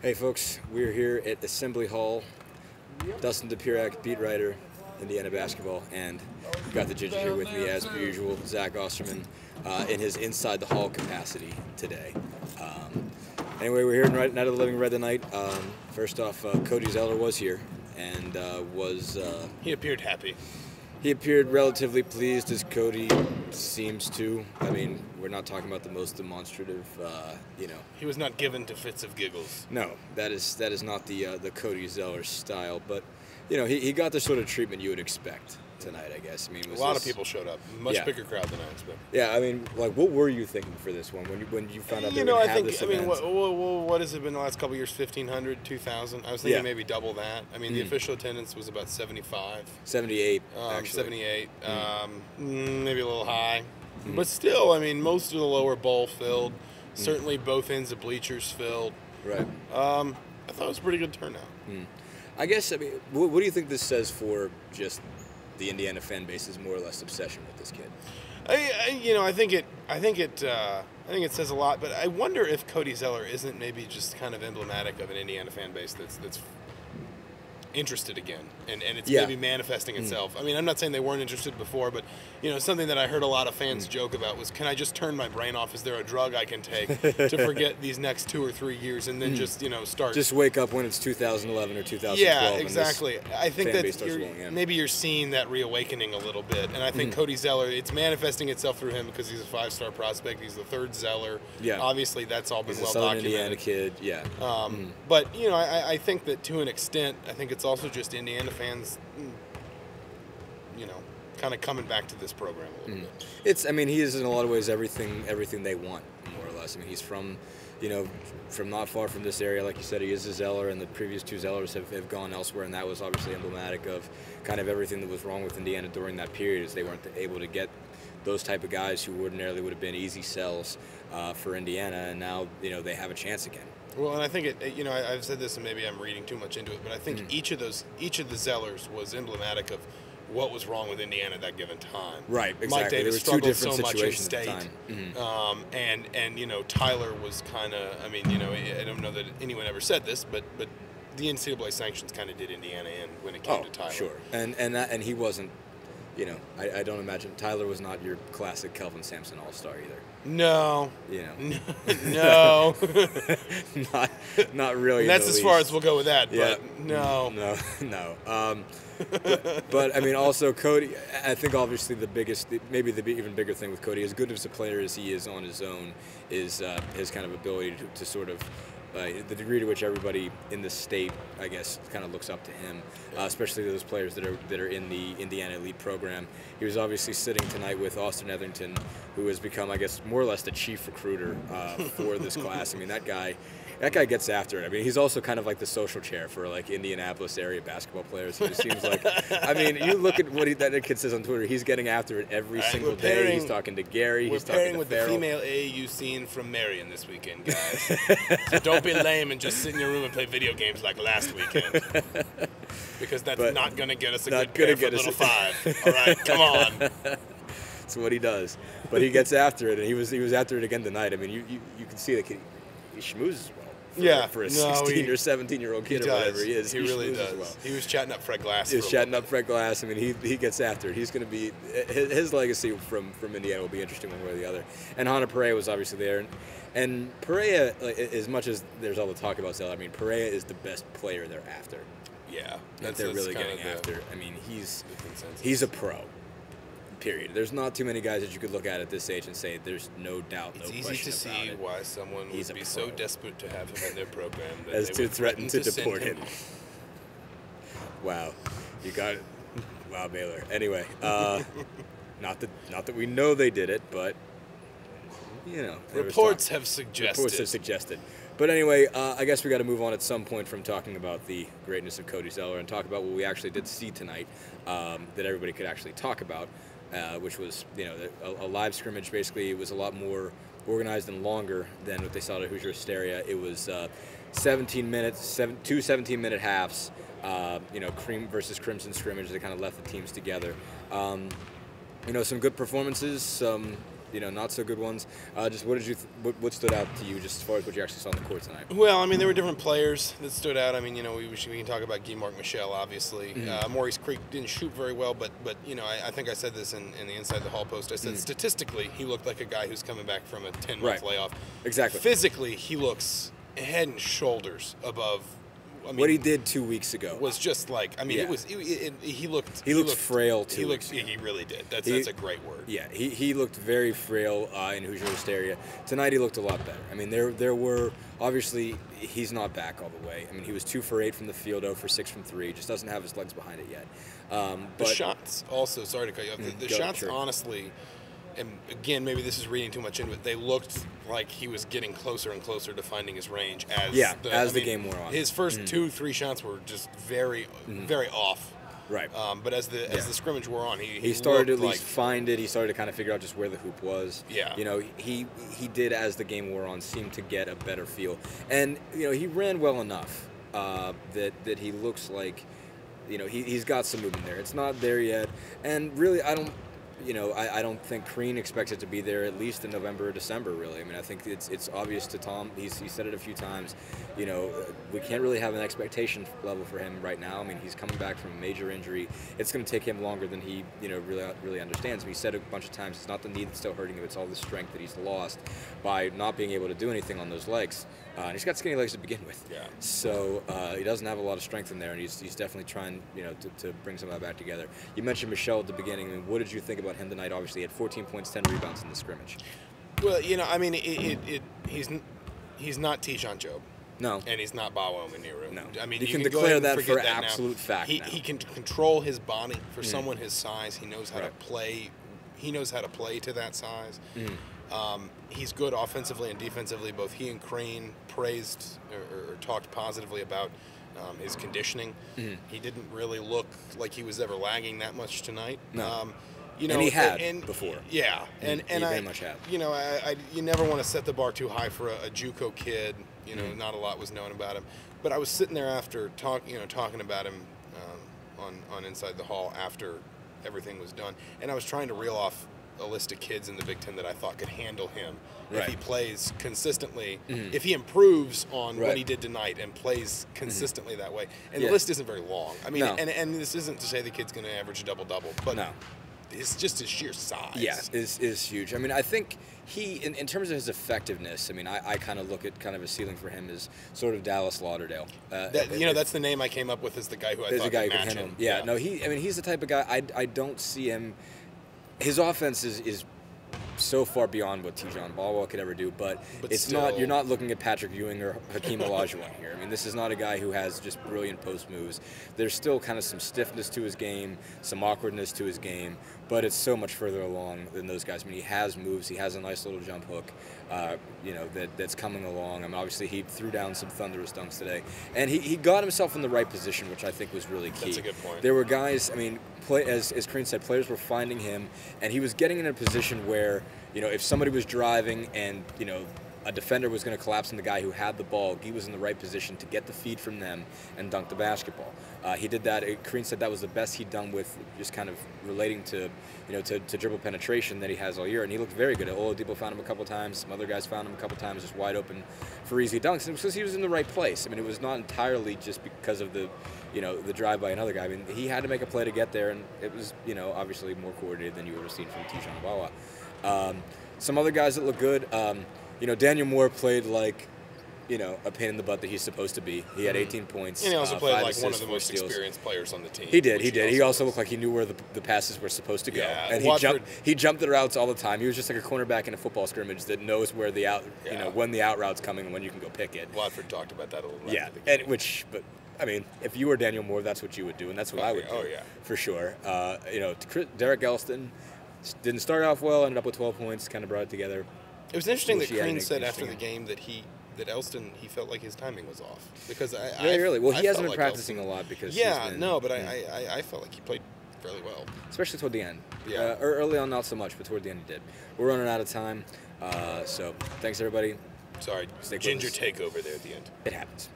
Hey folks, we're here at Assembly Hall. Dustin DePirac, beat writer, Indiana basketball, and we've got the Ginger here with me as per usual, Zach Osterman, in his inside the hall capacity today. Anyway, we're here in Night of the Living Red tonight. First off, Cody Zeller was here and He appeared happy. he appeared relatively pleased, as Cody seems to. I mean, we're not talking about the most demonstrative, He was not given to fits of giggles. No, that is not the Cody Zeller style, but he got the sort of treatment you would expect tonight, I guess. I mean, A lot of people showed up. Much bigger crowd than I expected. Yeah, I mean, like, what were you thinking for this one when you found out they were going to have this event? What has it been the last couple of years? 1,500, 2,000. I was thinking maybe double that. I mean, the official attendance was about 75. 78, actually. 78. Maybe a little high. But still, I mean, most of the lower bowl filled. Certainly both ends of bleachers filled. Right. I thought it was a pretty good turnout. I guess, I mean, what do you think this says for just the Indiana fan base's more or less obsession with this kid? I think it says a lot, but I wonder if Cody Zeller isn't maybe just kind of emblematic of an Indiana fan base that's interested again, and it's maybe manifesting itself. I mean, I'm not saying they weren't interested before, but something that I heard a lot of fans joke about was, can I just turn my brain off? Is there a drug I can take to forget these next 2 or 3 years and then just start? Just wake up when it's 2011 or 2012. Yeah, exactly. I think that maybe you're seeing that reawakening a little bit, and I think Cody Zeller, it's manifesting itself through him because he's a 5-star prospect. He's the third Zeller. Yeah. Obviously, that's all been He's well a Southern documented. Indiana kid. Yeah. But I think that to an extent, I think it's also just Indiana fans, kind of coming back to this program a little bit. I mean, he is in a lot of ways everything they want, more or less. I mean, he's from not far from this area. Like you said, he is a Zeller, and the previous 2 Zellers have gone elsewhere, and that was obviously emblematic of kind of everything that was wrong with Indiana during that period, is they weren't able to get those type of guys who ordinarily would have been easy sells for Indiana, and now, they have a chance again. Well, and I think I've said this, and maybe I'm reading too much into it, but I think each of the Zellers was emblematic of what was wrong with Indiana at that given time. Right, exactly. Mike Davis There were 2 struggled different so much in situations at state, the time. And Tyler was kind of. I mean, I don't know that anyone ever said this, but the NCAA sanctions kind of did Indiana in when it came to Tyler. Sure, and he wasn't. I don't imagine Tyler was not your classic Kelvin Sampson All-Star either. No. No. not really. And that's as far as we'll go with that. Yeah. But no. No. But I mean, also Cody. I think obviously maybe the even bigger thing with Cody, as good as a player as he is on his own, is his kind of ability to sort of. The degree to which everybody in the state, I guess, kind of looks up to him, especially those players that are in the Indiana Elite program. He was obviously sitting tonight with Austin Etherington, who has become, I guess, more or less the chief recruiter for this class. I mean, that guy gets after it. I mean, he's also kind of like the social chair for like Indianapolis area basketball players. It just seems like, I mean, you look at what that kid says on Twitter. He's getting after it every single day. He's talking to Gary. He's talking to with Farrell. the female AAU scene from Marion this weekend, guys. So don't be lame and just sit in your room and play video games like last weekend, because that's not going to get us a good pair for little 5. All right, come on. That's what he does. But he gets after it, and he was after it again tonight. I mean, you can see that he schmoozes well. For a 16 or 17-year-old kid or whatever he is. He really does. Well. He was chatting up Fred Glass. He was chatting up Fred Glass. I mean, he gets after it. He's going to be his legacy from Indiana will be interesting one way or the other. And Hunter Perea was obviously there, and Perea, as much as there's all the talk about Zeller, I mean, Perea is the best player they're after. Yeah, they're really getting after. I mean, he's a pro. Period. There's not too many guys that you could look at this age and say there's no doubt, no question about it. It's easy to see why someone would be so desperate to have him in their program that as they to would threaten to deport him. Wow, you got it. Wow, Baylor. Anyway, not that we know they did it, but reports have suggested. But anyway, I guess we got to move on at some point from talking about the greatness of Cody Zeller and talk about what we actually did see tonight that everybody could actually talk about. Which was, a live scrimmage. Basically, it was a lot more organized and longer than what they saw at Hoosier Hysteria. It was 17 minutes, two 17-minute halves. Cream versus Crimson scrimmage. They kind of left the teams together. Some good performances, some not so good ones. Just what did you what stood out to you just as far as what you actually saw on the court tonight? Well, I mean, there were different players that stood out. I mean, we can talk about Guy-Marc Michel, obviously. Maurice Creek didn't shoot very well, but I think I said this in the Inside the Hall post. I said statistically, he looked like a guy who's coming back from a 10-month layoff. Exactly. Physically, he looks head and shoulders above. I mean, what he did 2 weeks ago was just like, I mean, he looked frail too. He really did. That's a great word. Yeah, he looked very frail in Hoosier Hysteria. Tonight he looked a lot better. I mean, there were obviously he's not back all the way. I mean, he was 2 for 8 from the field, 0 for 6 from 3. Just doesn't have his legs behind it yet. The shots also. Sorry to cut you off. The shots, honestly. And again, maybe this is reading too much into it. They looked like he was getting closer and closer to finding his range as the game wore on. His first 2-3 shots were just very, very off. Right. But as the scrimmage wore on, he started to at least find it. He started to kind of figure out just where the hoop was. Yeah. He did, as the game wore on, seem to get a better feel. And he ran well enough that he looks like he's got some movement there. It's not there yet, and really I don't. I don't think Crean expects it to be there at least in November or December, really. I mean, I think it's obvious to Tom. He said it a few times. We can't really have an expectation level for him right now. I mean, he's coming back from a major injury. It's going to take him longer than he, really understands. He said a bunch of times it's not the knee that's still hurting him. It's all the strength that he's lost by not being able to do anything on those legs. And he's got skinny legs to begin with. Yeah. So he doesn't have a lot of strength in there, and he's definitely trying, to bring some of that back together. You mentioned Michel at the beginning. I mean, what did you think about him tonight? Obviously, he had 14 points, 10 rebounds in the scrimmage. Well, I mean, he's not Tijon Jobe. No. And he's not Bawa Maniru. No. I mean, you can go declare ahead and that for that absolute fact. He can control his body for someone his size. He knows how to play. He knows how to play to that size. He's good offensively and defensively. Both he and Crean praised or talked positively about his conditioning. He didn't really look like he was ever lagging that much tonight. No. And he had before. Yeah, and he very much had. You never want to set the bar too high for a JUCO kid. Not a lot was known about him. But I was sitting there after talking about him on Inside the Hall after everything was done, and I was trying to reel off a list of kids in the Big Ten that I thought could handle him if he plays consistently, if he improves on what he did tonight and plays consistently that way. And the list isn't very long. I mean, and this isn't to say the kid's going to average a double-double, but it's just his sheer size. Yeah, is huge. I mean, I think he, in terms of his effectiveness, I mean, I kind of look at kind of a ceiling for him as sort of Dallas Lauderdale. That's the name I came up with as the guy who I thought could match him. Yeah, no, he's the type of guy, I don't see him, his offense is so far beyond what Tijon Balwell could ever do, but it's still, not. You're not looking at Patrick Ewing or Hakeem Olajuwon here. I mean, this is not a guy who has just brilliant post moves. There's still kind of some stiffness to his game, some awkwardness to his game, but it's so much further along than those guys. I mean, he has moves. He has a nice little jump hook, that's coming along. I mean, obviously he threw down some thunderous dunks today, and he got himself in the right position, which I think was really key. That's a good point. There were guys. I mean, as Crean said, players were finding him, and he was getting in a position where, if somebody was driving and, a defender was going to collapse on the guy who had the ball, he was in the right position to get the feed from them and dunk the basketball. He did that. Crean said that was the best he'd done with just kind of relating to, to dribble penetration that he has all year, and he looked very good. Oladipo found him a couple times. Some other guys found him a couple times, just wide open for easy dunks. And it was because he was in the right place. I mean, it was not entirely just because of the drive by another guy. I mean, he had to make a play to get there, and it was, obviously more coordinated than you would have seen from Tijon Bawa. Some other guys that look good. Daniel Moore played like, a pain in the butt that he's supposed to be. He had 18 points. And he also played like one of the most steals. experienced players on the team. He did. He also looked like he knew where the passes were supposed to go. Yeah, and he jumped the routes all the time. He was just like a cornerback in a football scrimmage that knows where the out, when the out route's coming and when you can go pick it. Watford talked about that a little bit. Yeah, but I mean, if you were Daniel Moore, that's what you would do, and that's what I would do. Oh, yeah. For sure. Derek Elston didn't start off well, ended up with 12 points, kind of brought it together. It was interesting that Crean said after the game that Elston, he felt like his timing was off. Because Well, he hasn't been practicing a but I felt like he played fairly well. Especially toward the end. Yeah. Early on, not so much, but toward the end he did. We're running out of time, so thanks, everybody. Sorry, Ginger takeover there at the end. It happens.